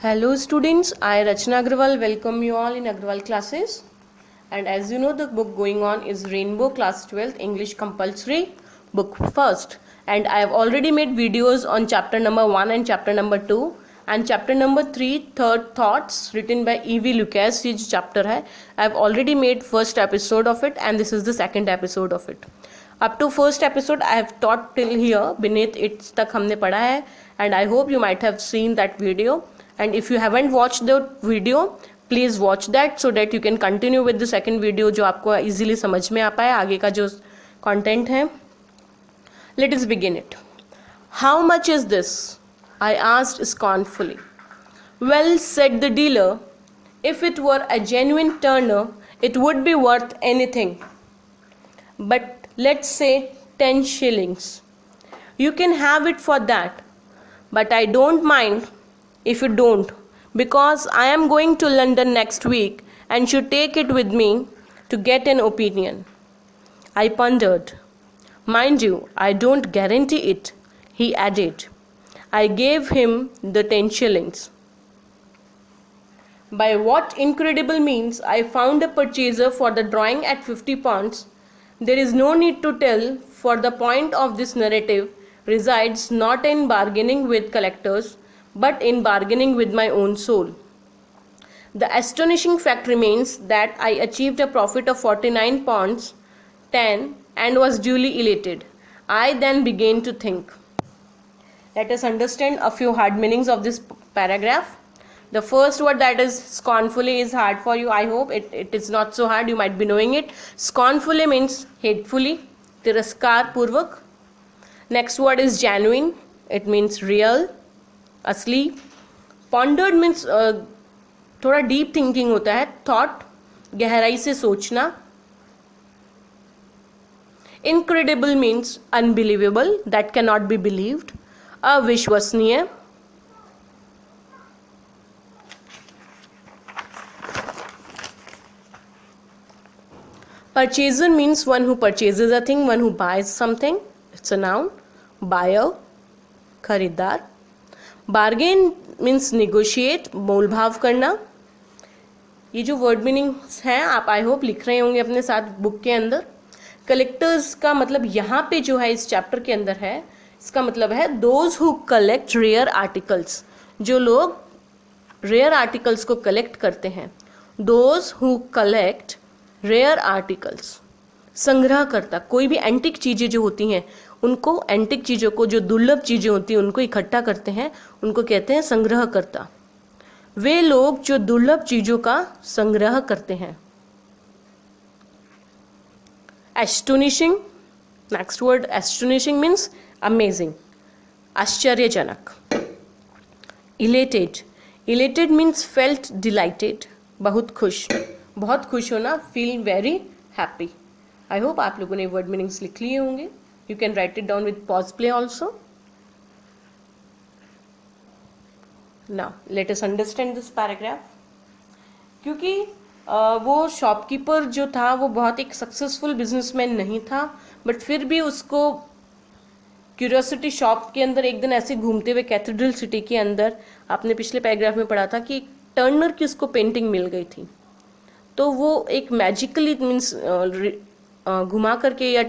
Hello students, I Rachna Agrawal welcome you all in Agrawal classes. And as you know, the book going on is Rainbow Class 12th English Compulsory Book First. And I have already made videos on chapter number 1 and chapter number 2. And chapter number 3, Third Thoughts, written by E.V. Lucas, ये जो chapter है, I have already made first episode of it and this is the second episode of it. Up to first episode I have taught till here, beneath it तक हमने पढ़ा है and I hope you might have seen that video. And if you haven't watched the video, please watch that so that you can continue with the second video जो आपको easily समझ में आ पाए आगे का जो content है. Let us begin it. How much is this? I asked scornfully. Well, said the dealer, if it were a genuine Turner, it would be worth anything. But let's say 10 shillings. You can have it for that. But I don't mind if you don't, because I am going to London next week and should take it with me to get an opinion. I pondered. Mind you, I don't guarantee it, he added. I gave him the 10 shillings. By what incredible means I found a purchaser for the drawing at 50 pounds. There is no need to tell, for the point of this narrative resides not in bargaining with collectors, but in bargaining with my own soul. The astonishing fact remains that I achieved a profit of 49 pounds 10 and was duly elated. I then began to think. Let us understand a few hard meanings of this paragraph. The first word, that is scornfully, is hard for you. I hope it is not so hard. You might be knowing it. Scornfully means hatefully, tiraskar purvak. Next word is genuine. It means real, असली. Pondered means थोड़ा deep thinking होता है. Thought, गहराई से सोचना. Incredible means unbelievable, that cannot be believed. अविश्वसनीय. Purchaser means one who purchases a thing, one who buys something. It's a noun. Buyer, खरीदार. Bargain means negotiate, मोल भाव करना. ये जो वर्ड मीनिंग्स हैं आप आई होप लिख रहे होंगे अपने साथ बुक के अंदर. कलेक्टर्स का मतलब यहाँ पे जो है इस चैप्टर के अंदर है, इसका मतलब है those who collect rare articles. जो लोग रेयर आर्टिकल्स को कलेक्ट करते हैं, those who collect rare articles. संग्रह करता, कोई भी एंटिक चीज़ें जो होती हैं उनको, एंटिक चीज़ों को, जो दुर्लभ चीज़ें होती हैं उनको इकट्ठा करते हैं, उनको कहते हैं संग्रह करता. वे लोग जो दुर्लभ चीज़ों का संग्रह करते हैं. Astonishing, next word astonishing means amazing, आश्चर्यजनक. Elated, elated means felt delighted, बहुत खुश, बहुत खुश होना, feel very happy. I hope आप लोगों ने वर्ड मीनिंग्स लिख लिए होंगे. You can write it down with pause play also. Now let us understand this paragraph. क्योंकि वो शॉपकीपर जो था वो बहुत एक सक्सेसफुल बिजनेसमैन नहीं था, बट फिर भी उसको क्यूरियोसिटी शॉप के अंदर एक दिन ऐसे घूमते हुए कैथेड्रल सिटी के अंदर, आपने पिछले पैराग्राफ में पढ़ा था कि टर्नर की उसको पेंटिंग मिल गई थी. तो वो एक मैजिकली मीन्स घुमा करके या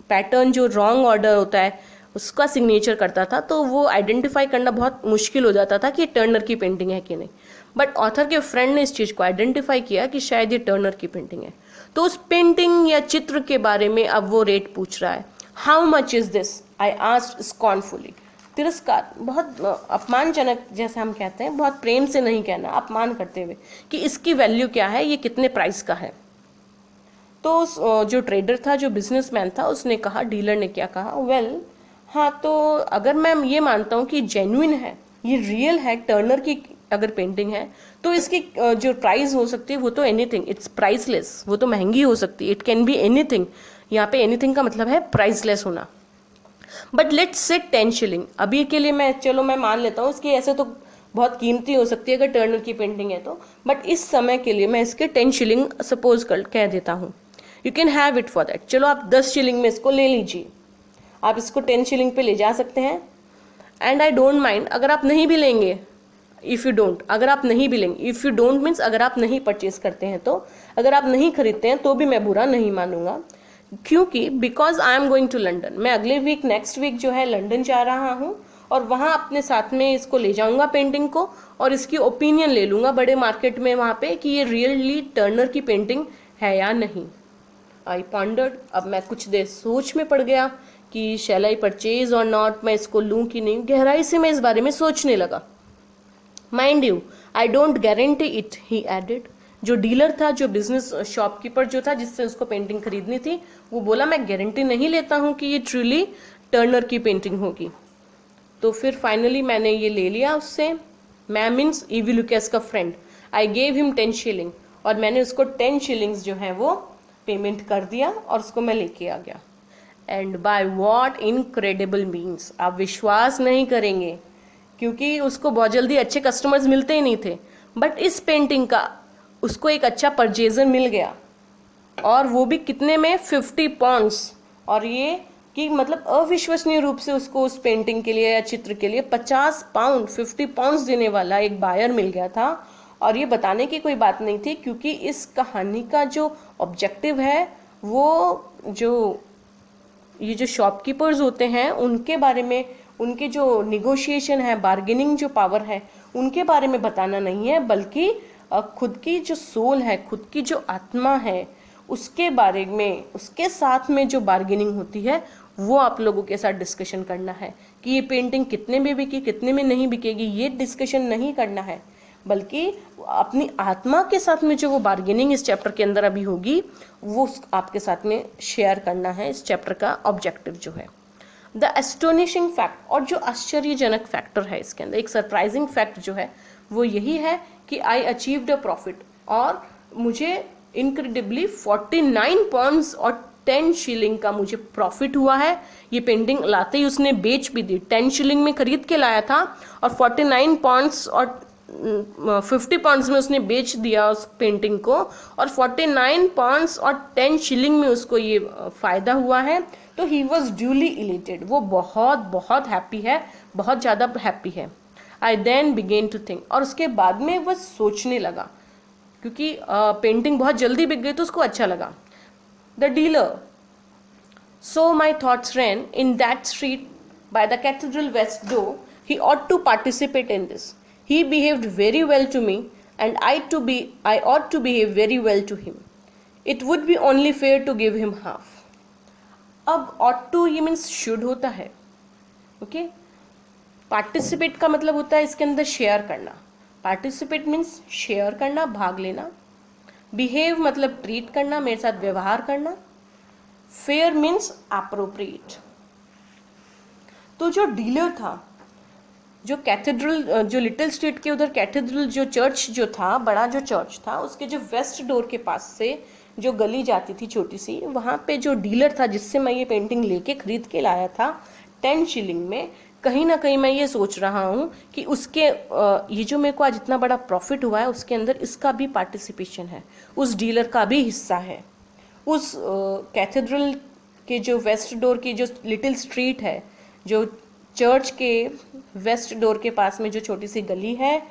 पैटर्न जो रॉन्ग ऑर्डर होता है उसका सिग्नेचर करता था, तो वो आइडेंटिफाई करना बहुत मुश्किल हो जाता था कि ये टर्नर की पेंटिंग है कि नहीं. बट ऑथर के फ्रेंड ने इस चीज़ को आइडेंटिफाई किया कि शायद ये टर्नर की पेंटिंग है. तो उस पेंटिंग या चित्र के बारे में अब वो रेट पूछ रहा है. How much is this? I asked scornfully. तिरस्कार, बहुत अपमानजनक, जैसे हम कहते हैं, बहुत प्रेम से नहीं कहना, अपमान करते हुए कि इसकी वैल्यू क्या है, ये कितने प्राइस का है. तो जो ट्रेडर था, जो बिजनेसमैन था, उसने कहा, डीलर ने क्या कहा, वेल हाँ, तो अगर मैं ये मानता हूँ कि जेन्युइन है, ये रियल है, टर्नर की अगर पेंटिंग है, तो इसकी जो प्राइस हो सकती है वो तो एनीथिंग, इट्स प्राइसलेस, वो तो महंगी हो सकती है. It can be anything. यहाँ पे एनीथिंग का मतलब है प्राइसलेस होना. But let's say 10 shilling. अभी के लिए मैं मान लेता हूँ इसकी, ऐसे तो बहुत कीमती हो सकती है अगर टर्नर की पेंटिंग है तो, बट इस समय के लिए मैं इसके 10 शिलिंग सपोज कह देता हूँ. You can have it for that. चलो आप 10 शिलिंग में इसको ले लीजिए, आप इसको 10 शिलिंग पे ले जा सकते हैं. एंड आई डोंट माइंड, अगर आप नहीं भी लेंगे, इफ़ यू डोंट, अगर आप नहीं भी लेंगे, इफ़ यू डोंट मीन्स अगर आप नहीं परचेज करते हैं, तो अगर आप नहीं खरीदते हैं तो भी मैं बुरा नहीं मानूंगा, क्योंकि because I am going to London, मैं अगले वीक नेक्स्ट वीक जो है लंदन जा रहा हूँ और वहाँ अपने साथ में इसको ले जाऊंगा पेंटिंग को, और इसकी ओपिनियन ले लूंगा बड़े मार्केट में वहाँ पे कि ये रियली टर्नर की पेंटिंग है या नहीं। आई पॉन्डर्ड, अब मैं कुछ देर सोच में पड़ गया कि शैल आई परचेज और नॉट, मैं इसको लूँ कि नहीं, गहराई से मैं इस बारे में सोचने लगा। Mind you I don't guarantee it, he added. जो डीलर था, जो बिजनेस शॉपकीपर जो था जिससे उसको पेंटिंग खरीदनी थी, वो बोला मैं गारंटी नहीं लेता हूँ कि ये ट्रूली टर्नर की पेंटिंग होगी। तो फिर फाइनली मैंने ये ले लिया उससे। मैं मीन्स ईवी लुकेस का friend, I gave him 10 shilling, और मैंने उसको 10 शिलिंग्स जो है वो पेमेंट कर दिया और उसको मैं लेके आ गया। And by what incredible means, आप विश्वास नहीं करेंगे, क्योंकि उसको बहुत जल्दी अच्छे कस्टमर्स मिलते ही नहीं थे, बट इस पेंटिंग का उसको एक अच्छा परचेजर मिल गया, और वो भी कितने में, 50 पाउंड्स। और ये कि मतलब अविश्वसनीय रूप से उसको उस पेंटिंग के लिए या चित्र के लिए 50 पाउंड 50 पाउंड्स देने वाला एक बायर मिल गया था। और ये बताने की कोई बात नहीं थी, क्योंकि इस कहानी का जो ऑब्जेक्टिव है वो ये जो शॉपकीपर्स होते हैं उनके बारे में, उनके जो निगोशिएशन है, बार्गेनिंग जो पावर है, उनके बारे में बताना नहीं है, बल्कि खुद की जो सोल है, खुद की जो आत्मा है, उसके बारे में, उसके साथ में जो बार्गेनिंग होती है वो आप लोगों के साथ डिस्कशन करना है कि ये पेंटिंग कितने में बिकी, कितने में नहीं बिकेगी, ये डिस्कशन नहीं करना है, बल्कि अपनी आत्मा के साथ में जो वो बार्गेनिंग इस चैप्टर के अंदर अभी होगी वो आपके साथ में शेयर करना है। इस चैप्टर का ऑब्जेक्टिव जो है द एस्टोनिशिंग फैक्ट, और जो आश्चर्यजनक फैक्टर है इसके अंदर, एक सरप्राइजिंग फैक्ट जो है वो यही है कि आई अचीव्ड अ प्रॉफिट, और मुझे इनक्रेडिबली 49 पाउंड्स और 10 शिलिंग का मुझे प्रॉफिट हुआ है। ये पेंटिंग लाते ही उसने बेच भी दी, 10 शिलिंग में खरीद के लाया था और 49 पाउंड्स और 50 पाउंड्स में उसने बेच दिया उस पेंटिंग को, और 49 पाउंड्स और 10 शिलिंग में उसको ये फायदा हुआ है। तो ही वॉज ड्यूली इलेटेड, वो बहुत बहुत हैप्पी है, बहुत ज़्यादा हैप्पी है। आई देन बिगेन टू थिंक, और उसके बाद में वह सोचने लगा, क्योंकि पेंटिंग बहुत जल्दी बिक गई तो उसको अच्छा लगा। The dealer, so my thoughts ran in that street by the cathedral west door, he ought to participate in this, he behaved very well to me and I ought to behave very well to him. It would be only fair to give him half. अब ought to ये means should होता है, okay. Participate का मतलब होता है इसके अंदर शेयर करना, पार्टिसिपेट मीन्स शेयर करना, भाग लेना। बिहेव मतलब ट्रीट करना, मेरे साथ व्यवहार करना। Fair means appropriate. तो जो डीलर था, जो कैथेड्रल, जो लिटिल स्ट्रीट के उधर कैथेड्रल जो चर्च जो था, बड़ा जो चर्च था, उसके जो वेस्ट डोर के पास से जो गली जाती थी छोटी सी, वहाँ पे जो डीलर था जिससे मैं ये पेंटिंग लेके खरीद के लाया था 10 शिलिंग में, कहीं ना कहीं मैं ये सोच रहा हूँ कि उसके ये जो मेरे को आज इतना बड़ा प्रॉफिट हुआ है उसके अंदर इसका भी पार्टिसिपेशन है, उस डीलर का भी हिस्सा है। उस कैथेड्रल के जो वेस्ट डोर की जो लिटिल स्ट्रीट है, जो चर्च के वेस्ट डोर के पास में जो छोटी सी गली है,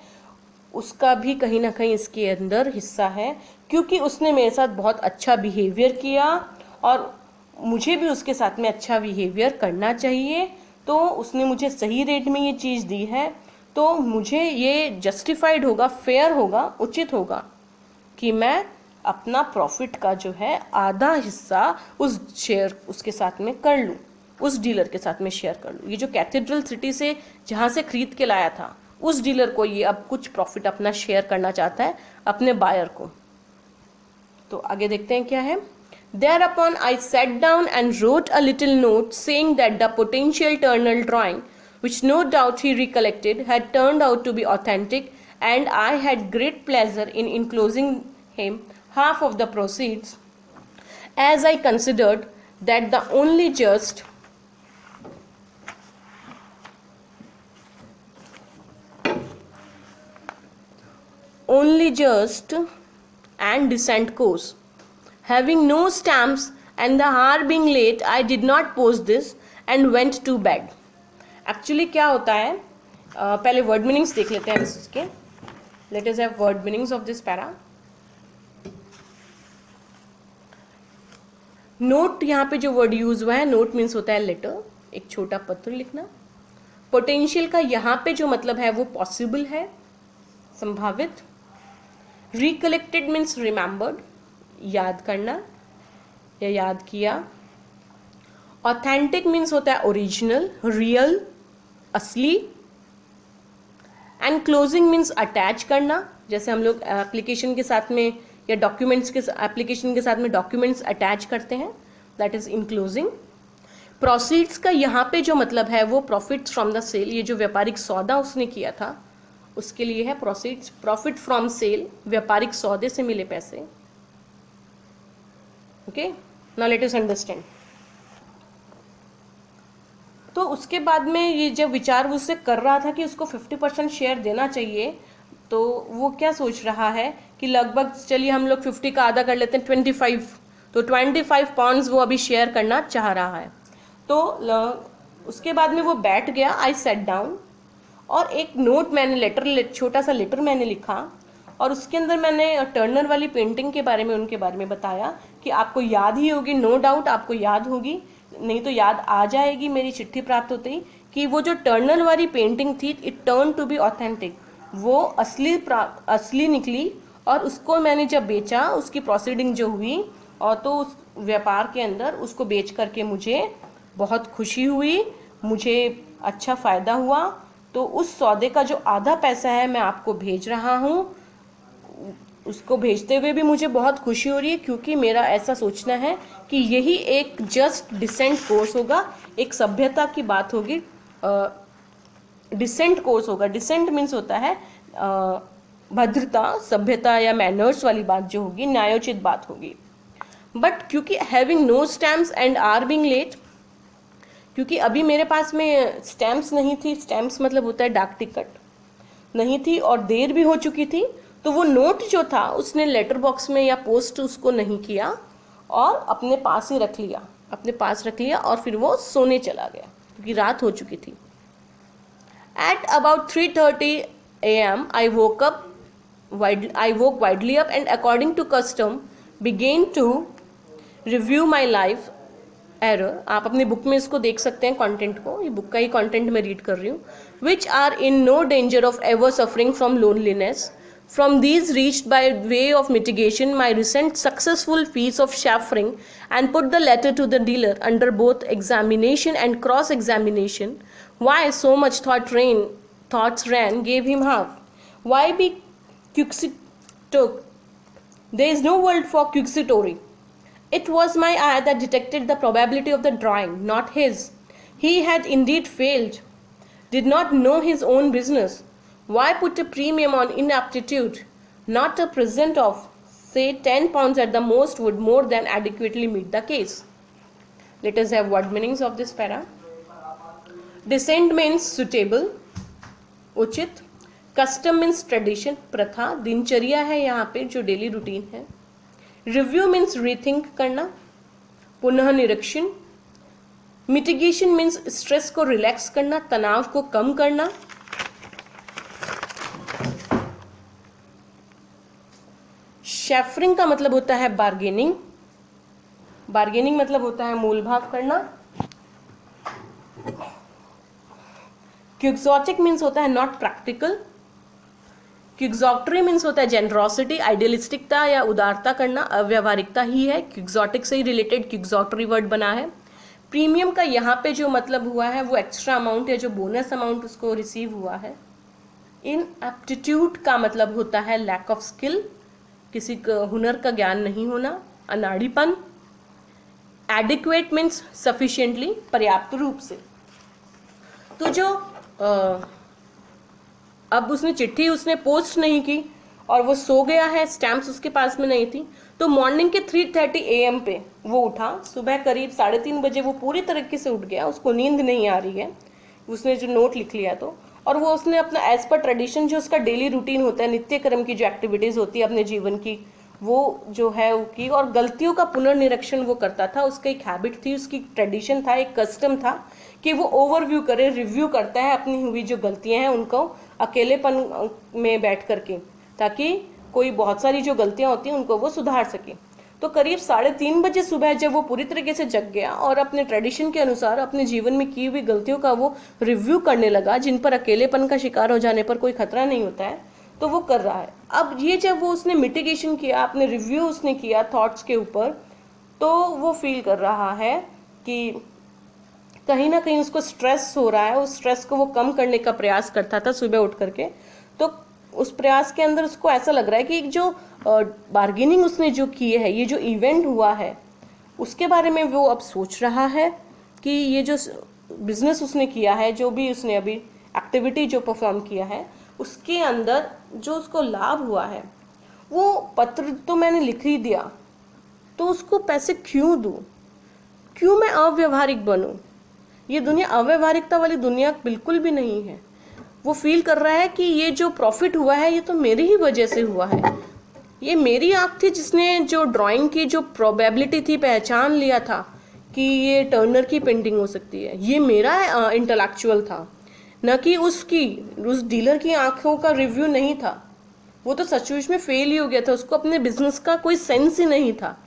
उसका भी कहीं ना कहीं इसके अंदर हिस्सा है, क्योंकि उसने मेरे साथ बहुत अच्छा बिहेवियर किया और मुझे भी उसके साथ में अच्छा बिहेवियर करना चाहिए। तो उसने मुझे सही रेट में ये चीज़ दी है, तो मुझे ये जस्टिफाइड होगा, फेयर होगा, उचित होगा कि मैं अपना प्रॉफिट का जो है आधा हिस्सा उस शेयर उसके साथ में कर लूँ, उस डीलर के साथ में शेयर कर लूँ। ये जो कैथेड्रल सिटी से जहाँ से खरीद के लाया था, उस डीलर को ये अब कुछ प्रॉफिट अपना शेयर करना चाहता है अपने बायर को। तो आगे देखते हैं क्या है। Thereupon I sat down and wrote a little note saying that the potential Turner drawing, which no doubt he recollected, had turned out to be authentic, and I had great pleasure in enclosing him half of the proceeds, as I considered that the only just and decent course. Having no stamps and the hour being late, I did not post this and went to bed. Actually क्या होता है पहले word meanings देख लेते हैं इसके. Let us have word meanings of this para. Note, यहाँ पे जो वर्ड यूज हुआ है, नोट मीन्स होता है लेटर, एक छोटा पत्र लिखना. पोटेंशियल का यहाँ पे जो मतलब है वो पॉसिबल है, संभावित. रिकलेक्टेड मीन्स रिमेंबर्ड, याद करना या याद किया. ऑथेंटिक मीन्स होता है ओरिजिनल, रियल, असली. एंड क्लोजिंग मीन्स अटैच करना, जैसे हम लोग एप्लीकेशन के साथ में या डॉक्यूमेंट्स के एप्लीकेशन के साथ में डॉक्यूमेंट्स अटैच करते हैं, दैट इज इनक्लोजिंग. प्रोसीड्स का यहाँ पे जो मतलब है वो प्रॉफिट्स फ्रॉम द सेल, ये जो व्यापारिक सौदा उसने किया था उसके लिए है प्रोसीड्स. प्रॉफिट फ्रॉम सेल, व्यापारिक सौदे से मिले पैसे. Okay, now let us understand. तो उसके बाद में ये जब विचार वो उससे कर रहा था कि उसको 50% शेयर देना चाहिए, तो वो क्या सोच रहा है कि लगभग चलिए हम लोग 50 का आधा कर लेते हैं, 25, तो 25 पाउंड्स वो अभी शेयर करना चाह रहा है. तो उसके बाद में वो बैठ गया. आई सेट डाउन, और एक नोट मैंने लेटर, छोटा सा लेटर मैंने लिखा, और उसके अंदर मैंने टर्नर वाली पेंटिंग के बारे में, उनके बारे में बताया कि आपको याद ही होगी, नो डाउट आपको याद होगी, नहीं तो याद आ जाएगी मेरी चिट्ठी प्राप्त होते ही, कि वो जो टर्नर वाली पेंटिंग थी, it turn to be authentic, वो असली निकली. और उसको मैंने जब बेचा, उसकी प्रोसीडिंग जो हुई, और तो उस व्यापार के अंदर उसको बेच करके मुझे बहुत खुशी हुई, मुझे अच्छा फ़ायदा हुआ. तो उस सौदे का जो आधा पैसा है मैं आपको भेज रहा हूँ. उसको भेजते हुए भी मुझे बहुत खुशी हो रही है, क्योंकि मेरा ऐसा सोचना है कि यही एक जस्ट डिसेंट कोर्स होगा, एक सभ्यता की बात होगी. डिसेंट कोर्स होगा. डिसेंट मीन्स होता है भद्रता, सभ्यता या मैनर्स वाली बात जो होगी, न्यायोचित बात होगी. बट क्योंकि having no stamps and are being late, क्योंकि अभी मेरे पास में स्टैम्प्स नहीं थी, स्टैम्प्स मतलब होता है डाक टिकट, नहीं थी और देर भी हो चुकी थी, तो वो नोट जो था उसने लेटर बॉक्स में या पोस्ट उसको नहीं किया और अपने पास ही रख लिया, अपने पास रख लिया, और फिर वो सोने चला गया क्योंकि रात हो चुकी थी. At about 3:30 a.m. I woke widely up and according to custom began to review my life error. आप अपनी बुक में इसको देख सकते हैं कंटेंट को, ये बुक का ही कंटेंट मैं रीड कर रही हूँ. Which are in no danger of ever suffering from loneliness. From these reached by way of mitigation my recent successful feats of chaffering, and put the letter to the dealer under both examination and cross-examination. Why so much thoughts ran, gave him half. Why be quixotic? There is no word for quixotory. It was my eye that detected the probability of the drawing, not his. He had indeed failed, did not know his own business. Why put a premium on inaptitude? Not a present of, say, 10 pounds at the most would more than adequately meet the case. Let us have word meanings of this para. Decent means suitable, उचित. Custom means tradition, प्रथा, दिनचर्या है यहाँ पे जो daily routine है. Review means rethink करना, पुनः निरीक्षण. Mitigation means स्ट्रेस को रिलैक्स करना, तनाव को कम करना. शेफरिंग का मतलब होता है बार्गेनिंग, बार्गेनिंग मतलब होता है मोल भाव करना. क्विक्सोटिक मीन्स होता है नॉट प्रैक्टिकल. क्विक्सोटरी मीन्स होता है जेनरोसिटी, आइडियलिस्टिकता या उदारता करना, अव्यवहारिकता ही है. क्विक्सोटिक से ही रिलेटेड क्विक्सोटरी वर्ड बना है. प्रीमियम का यहाँ पे जो मतलब हुआ है वो एक्स्ट्रा अमाउंट या जो बोनस अमाउंट उसको रिसीव हुआ है. इनएप्टीट्यूड का मतलब होता है लैक ऑफ स्किल, किसी हुनर का ज्ञान नहीं होना, अनाड़ीपन. एडिक्वेट मीन्स सफिशिएंटली, पर्याप्त रूप से. तो जो अब उसने चिट्ठी उसने पोस्ट नहीं की और वो सो गया है, स्टैम्प्स उसके पास में नहीं थी, तो मॉर्निंग के 3:30 AM पे वो उठा. सुबह करीब 3:30 बजे वो पूरी तरीके से उठ गया, उसको नींद नहीं आ रही है, उसने जो नोट लिख लिया तो, और वो उसने अपना एज पर ट्रेडिशन जो उसका डेली रूटीन होता है, नित्य कर्म की जो एक्टिविटीज़ होती है अपने जीवन की, वो जो है वो की, और गलतियों का पुनर्निरीक्षण वो करता था. उसका एक हैबिट थी, उसकी ट्रेडिशन था, एक कस्टम था कि वो ओवरव्यू करे, रिव्यू करता है अपनी हुई जो गलतियां हैं उनको अकेलेपन में बैठ करके, ताकि कोई बहुत सारी जो गलतियां होती हैं उनको वो सुधार सके। तो करीब 3:30 बजे सुबह जब वो पूरी तरीके से जग गया और अपने ट्रेडिशन के अनुसार अपने जीवन में की हुई गलतियों का वो रिव्यू करने लगा, जिन पर अकेलेपन का शिकार हो जाने पर कोई खतरा नहीं होता है, तो वो कर रहा है। अब ये जब वो उसने मिटिगेशन किया, अपने रिव्यू उसने किया थॉट्स के ऊपर, तो वो फील कर रहा है कि कहीं ना कहीं उसको स्ट्रेस हो रहा है। उस स्ट्रेस को वो कम करने का प्रयास करता था सुबह उठ करके, तो उस प्रयास के अंदर उसको ऐसा लग रहा है कि जो बार्गेनिंग उसने जो की है, ये जो इवेंट हुआ है, उसके बारे में वो अब सोच रहा है कि ये जो बिजनेस उसने किया है, जो भी उसने अभी एक्टिविटी जो परफॉर्म किया है, उसके अंदर जो उसको लाभ हुआ है, वो पत्र तो मैंने लिख ही दिया, तो उसको पैसे क्यों दूं, क्यों मैं अव्यवहारिक बनूं। ये दुनिया अव्यवहारिकता वाली दुनिया बिल्कुल भी नहीं है। वो फील कर रहा है कि ये जो प्रॉफिट हुआ है ये तो मेरी ही वजह से हुआ है। ये मेरी आंख थी जिसने जो ड्राइंग की जो प्रोबेबिलिटी थी पहचान लिया था कि ये टर्नर की पेंटिंग हो सकती है। ये मेरा इंटेलेक्चुअल था, न कि उस डीलर की आंखों का रिव्यू नहीं था। वो तो सचमुच में फेल ही हो गया था, उसको अपने बिजनेस का कोई सेंस ही नहीं था।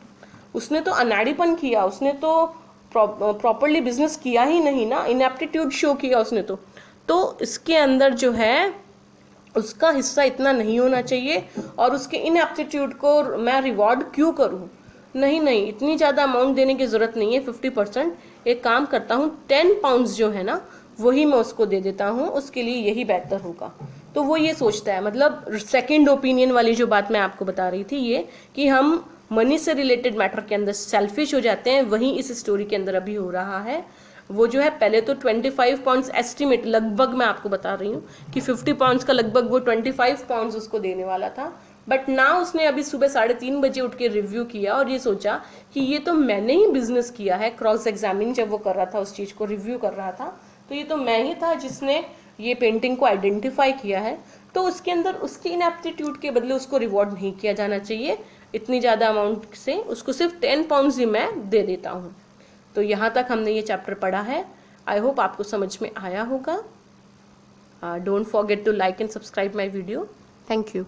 उसने तो अनाड़ीपन किया, उसने तो प्रॉपरली बिजनेस किया ही नहीं ना, इनएप्टीट्यूड शो किया उसने तो इसके अंदर जो है उसका हिस्सा इतना नहीं होना चाहिए, और उसके इनएप्टीट्यूड को मैं रिवॉर्ड क्यों करूं। नहीं, इतनी ज़्यादा अमाउंट देने की ज़रूरत नहीं है। 50%, एक काम करता हूँ, 10 पाउंड्स जो है ना वही मैं उसको दे देता हूँ, उसके लिए यही बेहतर होगा। तो वो ये सोचता है, मतलब सेकंड ओपिनियन वाली जो बात मैं आपको बता रही थी, ये कि हम मनी से रिलेटेड मैटर के अंदर सेल्फिश हो जाते हैं, वही इस स्टोरी के अंदर अभी हो रहा है। वो जो है पहले तो 25 पाउंड्स एस्टिमेट, लगभग मैं आपको बता रही हूँ कि 50 पाउंड्स का लगभग वो 25 पाउंड्स उसको देने वाला था, बट ना उसने अभी सुबह 3:30 बजे उठ के रिव्यू किया और ये सोचा कि ये तो मैंने ही बिजनेस किया है। क्रॉस एग्जामिनिंग जब वो कर रहा था, उस चीज़ को रिव्यू कर रहा था, तो ये तो मैं ही था जिसने ये पेंटिंग को आइडेंटिफाई किया है। तो उसके अंदर उसकी इनएप्टीट्यूड के बदले उसको रिवॉर्ड नहीं किया जाना चाहिए इतनी ज़्यादा अमाउंट से, उसको सिर्फ 10 पाउंड्स ही मैं दे देता हूँ। तो यहाँ तक हमने ये चैप्टर पढ़ा है। आई होप आपको समझ में आया होगा। Don't forget to like and subscribe my video. Thank you.